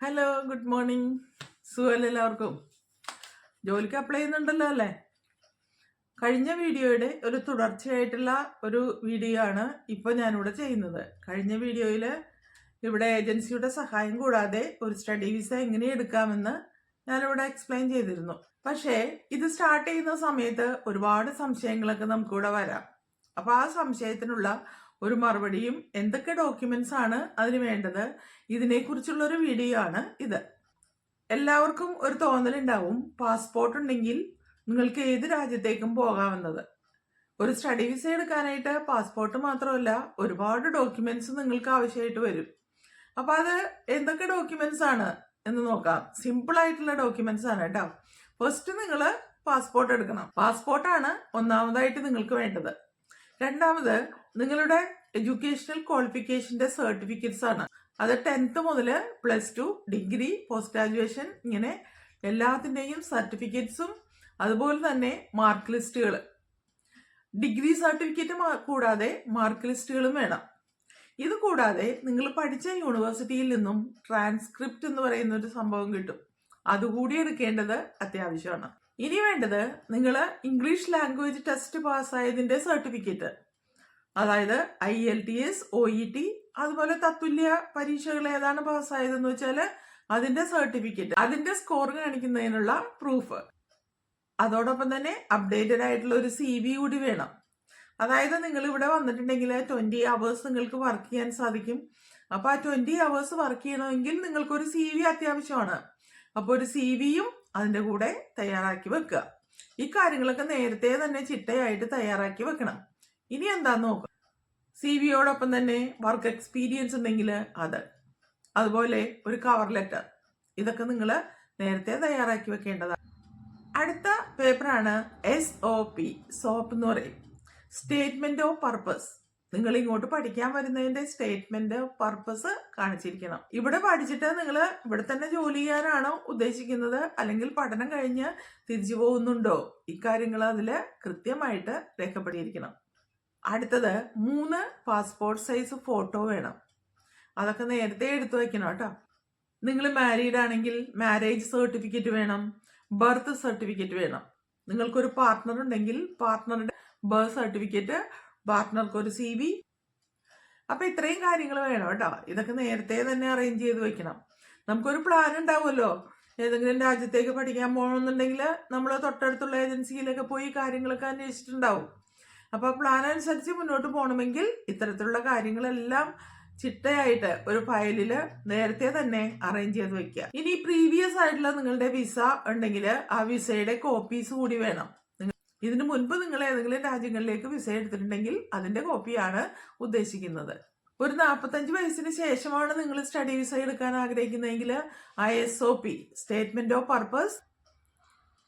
Hello, good morning. സുഖമല്ലേ എല്ലാവർക്കും? ജോലിക്ക് അപ്ലൈ ചെയ്യുന്നുണ്ടല്ലോ അല്ലേ? കഴിഞ്ഞ വീഡിയോയുടെ ഒരു തുടർച്ചയായിട്ടുള്ള ഒരു വീഡിയോ ആണ് ഇപ്പോൾ ഞാനിവിടെ ചെയ്യുന്നത്. കഴിഞ്ഞ വീഡിയോയിൽ ഇവിടെ ഏജൻസിയുടെ സഹായം കൂടാതെ ഒരു സ്റ്റഡി വിസ എങ്ങനെ എടുക്കാമെന്ന് ഞാനിവിടെ എക്സ്പ്ലെയിൻ ചെയ്തിരുന്നു. പക്ഷേ ഇത് സ്റ്റാർട്ട് ചെയ്യുന്ന സമയത്ത് ഒരുപാട് സംശയങ്ങളൊക്കെ നമുക്കിവിടെ വരാം. അപ്പോൾ ആ സംശയത്തിനുള്ള ഒരു മറുപടിയും എന്തൊക്കെ ഡോക്യുമെന്റ്സ് ആണ് അതിന് വേണ്ടത്, ഇതിനെക്കുറിച്ചുള്ളൊരു വീഡിയോ ആണ് ഇത്. എല്ലാവർക്കും ഒരു തോന്നലുണ്ടാവും, പാസ്പോർട്ട് ഉണ്ടെങ്കിൽ നിങ്ങൾക്ക് ഏത് രാജ്യത്തേക്കും പോകാമെന്നത്. ഒരു സ്റ്റഡി വിസ എടുക്കാനായിട്ട് പാസ്പോർട്ട് മാത്രമല്ല, ഒരുപാട് ഡോക്യുമെന്റ്സ് നിങ്ങൾക്ക് ആവശ്യമായിട്ട് വരും. അപ്പൊ അത് എന്തൊക്കെ ഡോക്യുമെന്റ്സ് ആണ് എന്ന് നോക്കാം. സിമ്പിൾ ആയിട്ടുള്ള ഡോക്യുമെന്റ്സ് ആണ് കേട്ടോ. ഫസ്റ്റ് നിങ്ങൾ പാസ്പോർട്ട് എടുക്കണം. പാസ്പോർട്ടാണ് ഒന്നാമതായിട്ട് നിങ്ങൾക്ക് വേണ്ടത്. രണ്ടാമത് നിങ്ങളുടെ എഡ്യൂക്കേഷണൽ ക്വാളിഫിക്കേഷന്റെ സർട്ടിഫിക്കറ്റ്സ് ആണ്. അത് 10th മുതൽ +2, ഡിഗ്രി, പോസ്റ്റ് ഗ്രാജുവേഷൻ, ഇങ്ങനെ എല്ലാത്തിൻ്റെയും സർട്ടിഫിക്കറ്റ്സും അതുപോലെ തന്നെ മാർക്ക് ലിസ്റ്റുകൾ. ഡിഗ്രി സർട്ടിഫിക്കറ്റ് കൂടാതെ മാർക്ക് ലിസ്റ്റുകളും വേണം. ഇത് കൂടാതെ നിങ്ങൾ പഠിച്ച യൂണിവേഴ്സിറ്റിയിൽ നിന്നും ട്രാൻസ്ക്രിപ്റ്റ് എന്ന് പറയുന്ന ഒരു സംഭവം കിട്ടും. അതുകൂടി എടുക്കേണ്ടത് അത്യാവശ്യമാണ്. ഇനി വേണ്ടത് നിങ്ങൾ ഇംഗ്ലീഷ് ലാംഗ്വേജ് ടെസ്റ്റ് പാസ്സായതിന്റെ സർട്ടിഫിക്കറ്റ്, അതായത് IELTS, OET, അതുപോലെ തത്തുല്യ പരീക്ഷകൾ ഏതാണ് പാസ്സായതെന്ന് വെച്ചാൽ അതിന്റെ സർട്ടിഫിക്കറ്റ്, അതിന്റെ സ്കോർ കാണിക്കുന്നതിനുള്ള പ്രൂഫ്. അതോടൊപ്പം തന്നെ അപ്ഡേറ്റഡ് ആയിട്ടുള്ള ഒരു CV കൂടി വേണം. അതായത് നിങ്ങൾ ഇവിടെ വന്നിട്ടുണ്ടെങ്കിൽ 20 hours നിങ്ങൾക്ക് വർക്ക് ചെയ്യാൻ സാധിക്കും. അപ്പൊ ആ 20 hours വർക്ക് ചെയ്യണമെങ്കിൽ നിങ്ങൾക്കൊരു CV അത്യാവശ്യമാണ്. അപ്പോൾ ഒരു CVയും അതിന്റെ കൂടെ തയ്യാറാക്കി വെക്കുക. ഈ കാര്യങ്ങളൊക്കെ നേരത്തെ തന്നെ ചിട്ടയായിട്ട് തയ്യാറാക്കി വെക്കണം. ഇനി എന്താന്ന് നോക്കാം. CVയോടൊപ്പം തന്നെ വർക്ക് എക്സ്പീരിയൻസ് ഉണ്ടെങ്കിൽ അത്, അതുപോലെ ഒരു കവർ ലെറ്റർ, ഇതൊക്കെ നിങ്ങൾ നേരത്തെ തയ്യാറാക്കി വെക്കേണ്ടതാണ്. അടുത്ത പേപ്പറാണ് SOP, സോപ്പ് എന്ന് പറയും, സ്റ്റേറ്റ്മെന്റ് ഓഫ് പർപ്പസ്. നിങ്ങൾ ഇങ്ങോട്ട് പഠിക്കാൻ വരുന്നതിന്റെ സ്റ്റേറ്റ്മെന്റ് ഓഫ് പർപ്പസ് കാണിച്ചിരിക്കണം. ഇവിടെ പഠിച്ചിട്ട് നിങ്ങൾ ഇവിടെ തന്നെ ജോലി ചെയ്യാനാണോ ഉദ്ദേശിക്കുന്നത്, അല്ലെങ്കിൽ പഠനം കഴിഞ്ഞ് തിരിച്ചു പോകുന്നുണ്ടോ, ഇക്കാര്യങ്ങൾ അതിൽ കൃത്യമായിട്ട് രേഖപ്പെടുത്തിയിരിക്കണം. അടുത്തത് 3 പാസ്പോർട്ട് സൈസ് ഫോട്ടോ വേണം. അതൊക്കെ നേരത്തെ എടുത്തു വയ്ക്കണം കേട്ടോ. നിങ്ങൾ മാരീഡ് ആണെങ്കിൽ മാരേജ് സർട്ടിഫിക്കറ്റ് വേണം, ബർത്ത് സർട്ടിഫിക്കറ്റ് വേണം. നിങ്ങൾക്കൊരു പാർട്ട്ണർ ഉണ്ടെങ്കിൽ പാർട്ട്ണറുടെ ബർത്ത് സർട്ടിഫിക്കറ്റ്, പാർട്ട്ണർക്ക് ഒരു CV. അപ്പൊ ഇത്രയും കാര്യങ്ങൾ വേണം കേട്ടോ. ഇതൊക്കെ നേരത്തെ തന്നെ അറേഞ്ച് ചെയ്ത് വെക്കണം. നമുക്കൊരു പ്ലാൻ ഉണ്ടാവുമല്ലോ, ഏതെങ്കിലും രാജ്യത്തേക്ക് പഠിക്കാൻ പോകണമെന്നുണ്ടെങ്കിൽ നമ്മൾ തൊട്ടടുത്തുള്ള ഏജൻസിയിലൊക്കെ പോയി കാര്യങ്ങളൊക്കെ അന്വേഷിച്ചിട്ടുണ്ടാവും. അപ്പൊ പ്ലാൻ അനുസരിച്ച് മുന്നോട്ട് പോകണമെങ്കിൽ ഇത്തരത്തിലുള്ള കാര്യങ്ങളെല്ലാം ചിട്ടയായിട്ട് ഒരു ഫയലില് നേരത്തെ തന്നെ അറേഞ്ച് ചെയ്ത് വെക്കുക. ഇനി പ്രീവിയസ് ആയിട്ടുള്ള നിങ്ങളുടെ വിസ ഉണ്ടെങ്കിൽ ആ വിസയുടെ കോപ്പീസ് കൂടി വേണം. ഇതിനു മുൻപ് നിങ്ങൾ ഏതെങ്കിലും രാജ്യങ്ങളിലേക്ക് വിസ എടുത്തിട്ടുണ്ടെങ്കിൽ അതിന്റെ കോപ്പിയാണ് ഉദ്ദേശിക്കുന്നത്. ഒരു 45 വയസ്സിന് ശേഷമാണ് നിങ്ങൾ സ്റ്റഡി വിസ എടുക്കാൻ ആഗ്രഹിക്കുന്നതെങ്കിൽ ആ SOP, സ്റ്റേറ്റ്മെന്റ് ഓഫ് പർപ്പസ്,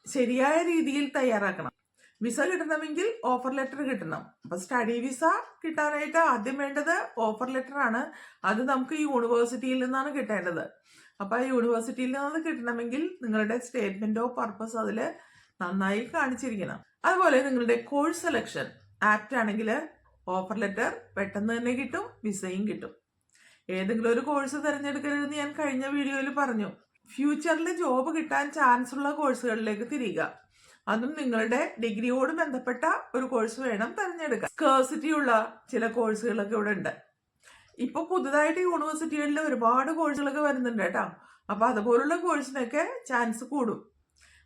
ശരിയായ രീതിയിൽ തയ്യാറാക്കണം. വിസ കിട്ടണമെങ്കിൽ ഓഫർ ലെറ്റർ കിട്ടണം. അപ്പൊ സ്റ്റഡി വിസ കിട്ടാനായിട്ട് ആദ്യം വേണ്ടത് ഓഫർ ലെറ്റർ ആണ്. അത് നമുക്ക് യൂണിവേഴ്സിറ്റിയിൽ നിന്നാണ് കിട്ടേണ്ടത്. അപ്പൊ ആ യൂണിവേഴ്സിറ്റിയിൽ നിന്ന് കിട്ടണമെങ്കിൽ നിങ്ങളുടെ സ്റ്റേറ്റ്മെന്റ് ഓഫ് പർപ്പസ് അതിൽ നന്നായി കാണിച്ചിരിക്കണം. അതുപോലെ നിങ്ങളുടെ കോഴ്സ് സെലക്ഷൻ ആപ്റ്റ് ആണെങ്കിൽ ഓഫർ ലെറ്റർ പെട്ടെന്ന് തന്നെ കിട്ടും, വിസയും കിട്ടും. ഏതെങ്കിലും ഒരു കോഴ്സ് തിരഞ്ഞെടുക്കരുതെന്ന് ഞാൻ കഴിഞ്ഞ വീഡിയോയിൽ പറഞ്ഞു. ഫ്യൂച്ചറിൽ ജോബ് കിട്ടാൻ ചാൻസ് ഉള്ള കോഴ്സുകളിലേക്ക് തിരിയുക. അതും നിങ്ങളുടെ ഡിഗ്രിയോട് ബന്ധപ്പെട്ട ഒരു കോഴ്സ് വേണം തിരഞ്ഞെടുക്കാൻ. സ്കേഴ്സിറ്റി ഉള്ള ചില കോഴ്സുകളൊക്കെ ഇവിടെ ഉണ്ട്. ഇപ്പൊ പുതുതായിട്ട് യൂണിവേഴ്സിറ്റികളിൽ ഒരുപാട് കോഴ്സുകളൊക്കെ വരുന്നുണ്ട് കേട്ടോ. അപ്പൊ അതുപോലുള്ള കോഴ്സിനൊക്കെ ചാൻസ് കൂടും.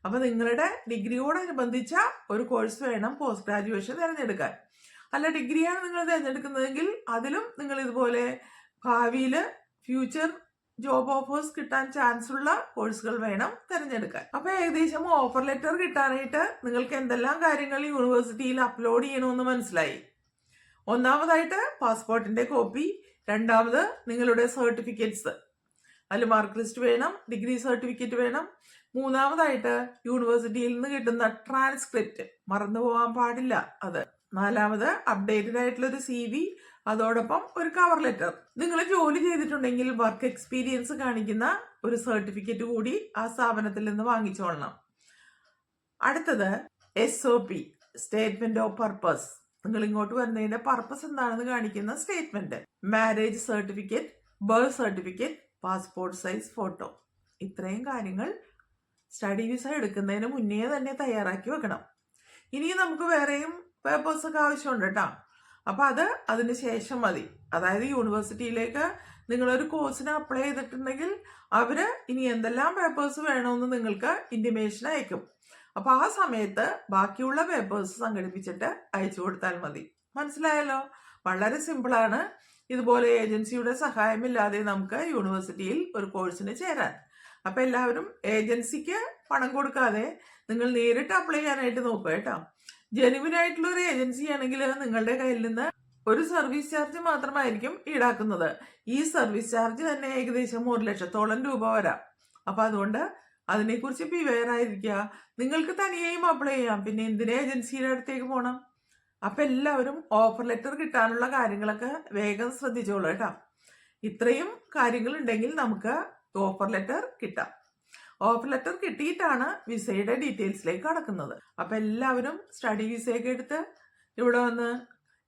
അപ്പൊ നിങ്ങളുടെ ഡിഗ്രിയോടനുബന്ധിച്ച ഒരു കോഴ്സ് വേണം പോസ്റ്റ് ഗ്രാജുവേഷൻ തിരഞ്ഞെടുക്കാൻ. അല്ല, ഡിഗ്രിയാണ് നിങ്ങൾ തിരഞ്ഞെടുക്കുന്നതെങ്കിൽ അതിലും നിങ്ങൾ ഇതുപോലെ ഭാവിയിൽ ഫ്യൂച്ചർ ജോബ് ഓഫേഴ്സ് കിട്ടാൻ ചാൻസ് ഉള്ള കോഴ്സുകൾ വേണം തിരഞ്ഞെടുക്കാൻ. അപ്പൊ ഏകദേശം ഓഫർ ലെറ്റർ കിട്ടാനായിട്ട് നിങ്ങൾക്ക് എന്തെല്ലാം കാര്യങ്ങൾ യൂണിവേഴ്സിറ്റിയിൽ അപ്ലോഡ് ചെയ്യണമെന്ന് മനസ്സിലായി. ഒന്നാമതായിട്ട് പാസ്പോർട്ടിന്റെ കോപ്പി, രണ്ടാമത് നിങ്ങളുടെ സർട്ടിഫിക്കറ്റ്സ്, അതിൽ മാർക്ക് ലിസ്റ്റ് വേണം, ഡിഗ്രി സർട്ടിഫിക്കറ്റ് വേണം, മൂന്നാമതായിട്ട് യൂണിവേഴ്സിറ്റിയിൽ നിന്ന് കിട്ടുന്ന ട്രാൻസ്ക്രിപ്റ്റ്, മറന്നു പോകാൻ പാടില്ല അത്, നാലാമത് അപ്ഡേറ്റഡ് ആയിട്ടുള്ള ഒരു CV, അതോടൊപ്പം ഒരു കവർ ലെറ്റർ. നിങ്ങൾ ജോലി ചെയ്തിട്ടുണ്ടെങ്കിൽ വർക്ക് എക്സ്പീരിയൻസ് കാണിക്കുന്ന ഒരു സർട്ടിഫിക്കറ്റ് കൂടി ആ സ്ഥാപനത്തിൽ നിന്ന് വാങ്ങിച്ചോളണം. അടുത്തത് SOP, സ്റ്റേറ്റ്മെന്റ് ഓഫ് പർപ്പസ്. നിങ്ങൾ ഇങ്ങോട്ട് വരുന്നതിന്റെ പർപ്പസ് എന്താണെന്ന് കാണിക്കുന്ന statement. Marriage certificate, birth certificate, passport size photo. ഇത്രയും കാര്യങ്ങൾ സ്റ്റഡി വിസ എടുക്കുന്നതിന് മുന്നേ തന്നെ തയ്യാറാക്കി വെക്കണം. ഇനി നമുക്ക് വേറെയും പേപ്പേഴ്സൊക്കെ ആവശ്യമുണ്ട് കേട്ടോ. അപ്പോൾ അത് അതിന് ശേഷം മതി. അതായത് യൂണിവേഴ്സിറ്റിയിലേക്ക് നിങ്ങളൊരു കോഴ്സിന് അപ്ലൈ ചെയ്തിട്ടുണ്ടെങ്കിൽ അവർ ഇനി എന്തെല്ലാം പേപ്പേഴ്സ് വേണമെന്ന് നിങ്ങൾക്ക് ഇൻറ്റിമേഷൻ അയക്കും. അപ്പോൾ ആ സമയത്ത് ബാക്കിയുള്ള പേപ്പേഴ്സ് സംഘടിപ്പിച്ചിട്ട് അയച്ചു കൊടുത്താൽ മതി. മനസ്സിലായല്ലോ? വളരെ സിമ്പിളാണ്. ഇതുപോലെ ഏജൻസിയുടെ സഹായമില്ലാതെ നമുക്ക് യൂണിവേഴ്സിറ്റിയിൽ ഒരു കോഴ്സിന് ചേരാൻ. അപ്പം എല്ലാവരും ഏജൻസിക്ക് പണം കൊടുക്കാതെ നിങ്ങൾ നേരിട്ട് അപ്ലൈ ചെയ്യാനായിട്ട് നോക്കുക കേട്ടോ. ജെനുവിൻ ആയിട്ടുള്ള ഒരു ഏജൻസി ആണെങ്കിൽ നിങ്ങളുടെ കയ്യിൽ നിന്ന് ഒരു സർവീസ് ചാർജ് മാത്രമായിരിക്കും ഈടാക്കുന്നത്. ഈ സർവീസ് ചാർജ് തന്നെ ഏകദേശം 1 ലക്ഷത്തോളം രൂപ വരാം. അപ്പം അതുകൊണ്ട് അതിനെക്കുറിച്ച് ബിവെയർ ആയിരിക്കുക. നിങ്ങൾക്ക് തനിയെയും അപ്ലൈ ചെയ്യാം. പിന്നെ എന്തിനാ ഏജൻസിയുടെ അടുത്തേക്ക് പോകണം? അപ്പം എല്ലാവരും ഓഫർ ലെറ്റർ കിട്ടാനുള്ള കാര്യങ്ങളൊക്കെ വേഗം ശ്രദ്ധിച്ചോളൂ കേട്ടോ. ഇത്രയും കാര്യങ്ങളുണ്ടെങ്കിൽ നമുക്ക് ഓഫർ ലെറ്റർ കിട്ടാം. ഓഫർ ലെറ്റർ കിട്ടിയിട്ടാണ് വിസയുടെ ഡീറ്റെയിൽസിലേക്ക് കടക്കുന്നത്. അപ്പം എല്ലാവരും സ്റ്റഡി വിസയൊക്കെ എടുത്ത് ഇവിടെ വന്ന്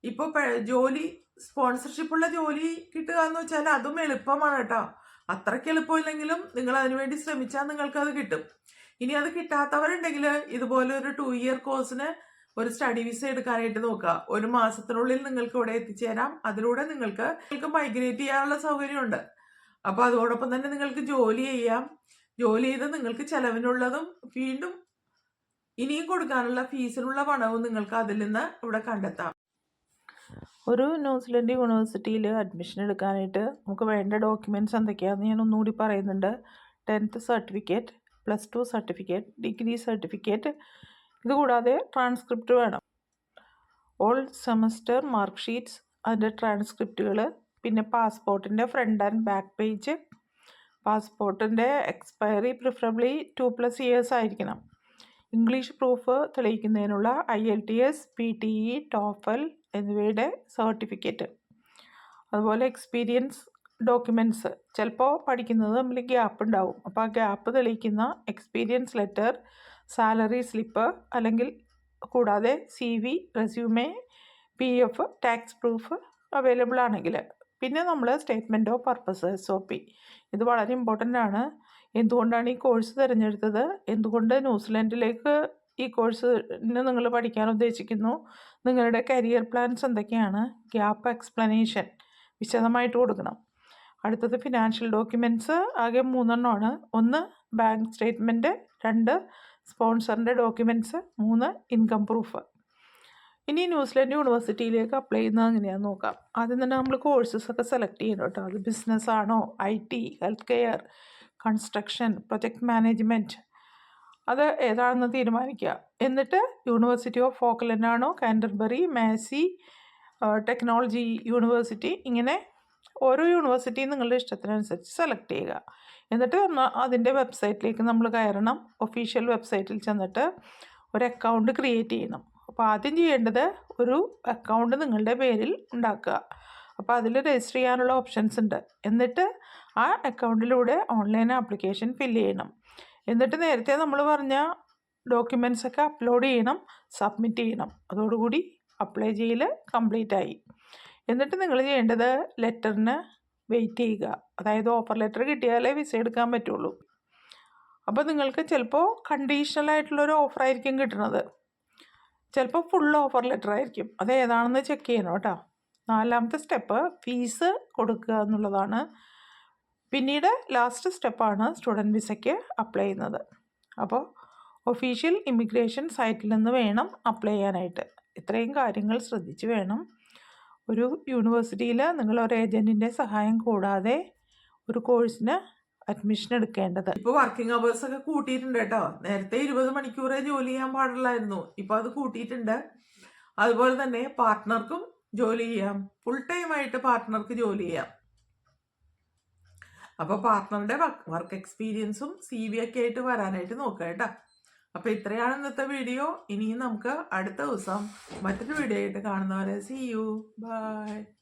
ഇപ്പോൾ ജോലി സ്പോൺസർഷിപ്പുള്ള ജോലി കിട്ടുക എന്ന് വെച്ചാൽ അതും എളുപ്പമാണ് കേട്ടോ. അത്രയ്ക്ക് എളുപ്പമില്ലെങ്കിലും നിങ്ങൾ അതിനുവേണ്ടി ശ്രമിച്ചാൽ നിങ്ങൾക്ക് അത് കിട്ടും. ഇനി അത് കിട്ടാത്തവരുണ്ടെങ്കിൽ ഇതുപോലെ ഒരു 2 ഇയർ കോഴ്സിന് ഒരു സ്റ്റഡി വിസ എടുക്കാനായിട്ട് നോക്കുക. 1 മാസത്തിനുള്ളിൽ നിങ്ങൾക്ക് ഇവിടെ എത്തിച്ചേരാം. അതിലൂടെ നിങ്ങൾക്ക് മൈഗ്രേറ്റ് ചെയ്യാനുള്ള സൗകര്യമുണ്ട്. അപ്പോൾ അതോടൊപ്പം തന്നെ നിങ്ങൾക്ക് ജോലി ചെയ്യാം. ജോലി ചെയ്ത് നിങ്ങൾക്ക് ചെലവിനുള്ളതും വീണ്ടും ഇനിയും കൊടുക്കാനുള്ള ഫീസിനുള്ള പണവും നിങ്ങൾക്ക് അതിൽ നിന്ന് ഇവിടെ കണ്ടെത്താം. ഒരു ന്യൂസിലൻഡ് യൂണിവേഴ്സിറ്റിയിൽ അഡ്മിഷൻ എടുക്കാനായിട്ട് നമുക്ക് വേണ്ട ഡോക്യുമെൻറ്റ്സ് എന്തൊക്കെയാണെന്ന് ഞാൻ ഒന്നുകൂടി പറയുന്നുണ്ട്. 10th certificate, +2 certificate, degree certificate, ഇതുകൂടാതെ ട്രാൻസ്ക്രിപ്റ്റ് വേണം. ഓൾ സെമസ്റ്റർ മാർക്ക് ഷീറ്റ്സ്, അതിൻ്റെ ട്രാൻസ്ക്രിപ്റ്റുകൾ, പിന്നെ പാസ്പോർട്ടിൻ്റെ ഫ്രണ്ട് ആൻഡ് ബാക്ക് പേജ്, പാസ്പോർട്ടിൻ്റെ എക്സ്പയറി പ്രിഫറബിളി 2+ ഇയേഴ്സ് ആയിരിക്കണം. ഇംഗ്ലീഷ് പ്രൂഫ് തെളിയിക്കുന്നതിനുള്ള IELTS, PTE, TOEFL എന്നിവയുടെ സർട്ടിഫിക്കറ്റ്. അതുപോലെ എക്സ്പീരിയൻസ് ഡോക്യുമെൻറ്റ്സ്. ചിലപ്പോൾ പഠിക്കുന്നത് തമ്മിൽ ഗ്യാപ്പ് ഉണ്ടാവും. അപ്പോൾ ആ ഗ്യാപ്പ് തെളിയിക്കുന്ന എക്സ്പീരിയൻസ് ലെറ്റർ, സാലറി സ്ലിപ്പ്, അല്ലെങ്കിൽ കൂടാതെ CV, resume, PF, tax proof available ആണെങ്കിൽ. പിന്നെ നമ്മൾ സ്റ്റേറ്റ്മെൻറ്റ് ഓഫ് പർപ്പസ് SOP. ഇത് വളരെ ഇമ്പോർട്ടൻ്റ് ആണ്. എന്തുകൊണ്ടാണ് ഈ കോഴ്സ് തിരഞ്ഞെടുത്തത്, എന്തുകൊണ്ട് ന്യൂസിലൻഡിലേക്ക് ഈ കോഴ്സിന് നിങ്ങൾ പഠിക്കാൻ ഉദ്ദേശിക്കുന്നു, നിങ്ങളുടെ കരിയർ പ്ലാൻസ് എന്തൊക്കെയാണ്, ഗ്യാപ്പ് എക്സ്പ്ലനേഷൻ വിശദമായിട്ട് കൊടുക്കണം. അടുത്തത് ഫിനാൻഷ്യൽ ഡോക്യുമെൻറ്റ്സ്. ആകെ 3 എണ്ണമാണ്. 1 ബാങ്ക് സ്റ്റേറ്റ്മെൻറ്റ്, 2 സ്പോൺസറിൻ്റെ ഡോക്യുമെൻറ്റ്സ്, 3 ഇൻകം പ്രൂഫ്. ഇനി ന്യൂസിലൻഡ് യൂണിവേഴ്സിറ്റിയിലേക്ക് അപ്ലൈ ചെയ്യുന്നത് എങ്ങനെയാണെന്ന് നോക്കാം. ആദ്യം തന്നെ നമ്മൾ കോഴ്സസ് ഒക്കെ സെലക്ട് ചെയ്യണം കേട്ടോ. അത് ബിസിനസ് ആണോ, IT, health care, construction, project management, അത് ഏതാണെന്ന് തീരുമാനിക്കുക. എന്നിട്ട് യൂണിവേഴ്സിറ്റി ഓഫ് ഓക്ലൻഡ് ആണോ, കാൻറ്റർബറി, മാസി, ടെക്നോളജി യൂണിവേഴ്സിറ്റി, ഇങ്ങനെ ഓരോ യൂണിവേഴ്സിറ്റിയും നിങ്ങളുടെ ഇഷ്ടത്തിനനുസരിച്ച് സെലക്ട് ചെയ്യുക. എന്നിട്ട് അതിൻ്റെ വെബ്സൈറ്റിലേക്ക് നമ്മൾ കയറണം. ഒഫീഷ്യൽ വെബ്സൈറ്റിൽ ചെന്നിട്ട് ഒരു അക്കൗണ്ട് ക്രിയേറ്റ് ചെയ്യണം. അപ്പോൾ ആദ്യം ചെയ്യേണ്ടത് ഒരു അക്കൗണ്ട് നിങ്ങളുടെ പേരിൽ ഉണ്ടാക്കുക. അപ്പോൾ അതിൽ രജിസ്റ്റർ ചെയ്യാനുള്ള ഓപ്ഷൻസ് ഉണ്ട്. എന്നിട്ട് ആ അക്കൗണ്ടിലൂടെ ഓൺലൈൻ ആപ്ലിക്കേഷൻ ഫില്ല് ചെയ്യണം. എന്നിട്ട് നേരത്തെ നമ്മൾ പറഞ്ഞ ഡോക്യുമെൻറ്റ്സൊക്കെ അപ്ലോഡ് ചെയ്യണം, സബ്മിറ്റ് ചെയ്യണം. അതോടുകൂടി അപ്ലൈ ചെയ്യൽ കംപ്ലീറ്റ് ആയി. എന്നിട്ട് നിങ്ങൾ ചെയ്യേണ്ടത് ലെറ്ററിന് വെയിറ്റ് ചെയ്യുക. അതായത് ഓഫർ ലെറ്റർ കിട്ടിയാലേ വിസ എടുക്കാൻ പറ്റുള്ളൂ. അപ്പോൾ നിങ്ങൾക്ക് ചിലപ്പോൾ കണ്ടീഷണലായിട്ടുള്ളൊരു ഓഫറായിരിക്കും കിട്ടുന്നത്, ചിലപ്പോൾ ഫുൾ ഓഫർ ലെറ്റർ ആയിരിക്കും. അത് ഏതാണെന്ന് ചെക്ക് ചെയ്യണം കേട്ടോ. 4ാമത്തെ സ്റ്റെപ്പ് ഫീസ് കൊടുക്കുക എന്നുള്ളതാണ്. പിന്നീട് ലാസ്റ്റ് സ്റ്റെപ്പാണ് സ്റ്റുഡൻറ്റ് വിസയ്ക്ക് അപ്ലൈ ചെയ്യുന്നത്. അപ്പോൾ ഒഫീഷ്യൽ ഇമിഗ്രേഷൻ സൈറ്റിൽ നിന്ന് വേണം അപ്ലൈ ചെയ്യാനായിട്ട്. ഇത്രയും കാര്യങ്ങൾ ശ്രദ്ധിച്ച് വേണം ഒരു യൂണിവേഴ്സിറ്റിയിൽ നിങ്ങളൊരു ഏജൻറ്റിൻ്റെ സഹായം കൂടാതെ ഒരു കോഴ്സിന് അഡ്മിഷൻ എടുക്കേണ്ടത്. ഇപ്പോൾ വർക്കിംഗ് അവേഴ്സൊക്കെ കൂട്ടിയിട്ടുണ്ട് കേട്ടോ. നേരത്തെ 20 മണിക്കൂറേ ജോലി ചെയ്യാൻ പാടില്ലായിരുന്നു. ഇപ്പോൾ അത് കൂട്ടിയിട്ടുണ്ട്. അതുപോലെ തന്നെ പാർട്ട്ണർക്കും ജോലി ചെയ്യാം. ഫുൾ ടൈമായിട്ട് പാർട്ട്ണർക്ക് ജോലി ചെയ്യാം. അപ്പോൾ പാർട്ട്ണറുടെ വർക്ക് എക്സ്പീരിയൻസും CV ഒക്കെ ആയിട്ട് വരാനായിട്ട് നോക്കുക കേട്ടോ. അപ്പോൾ ഇത്രയാണ് ഇന്നത്തെ വീഡിയോ. ഇനിയും നമുക്ക് അടുത്ത ദിവസം മറ്റൊരു വീഡിയോ ആയിട്ട് കാണുന്നവരെ see you. Bye.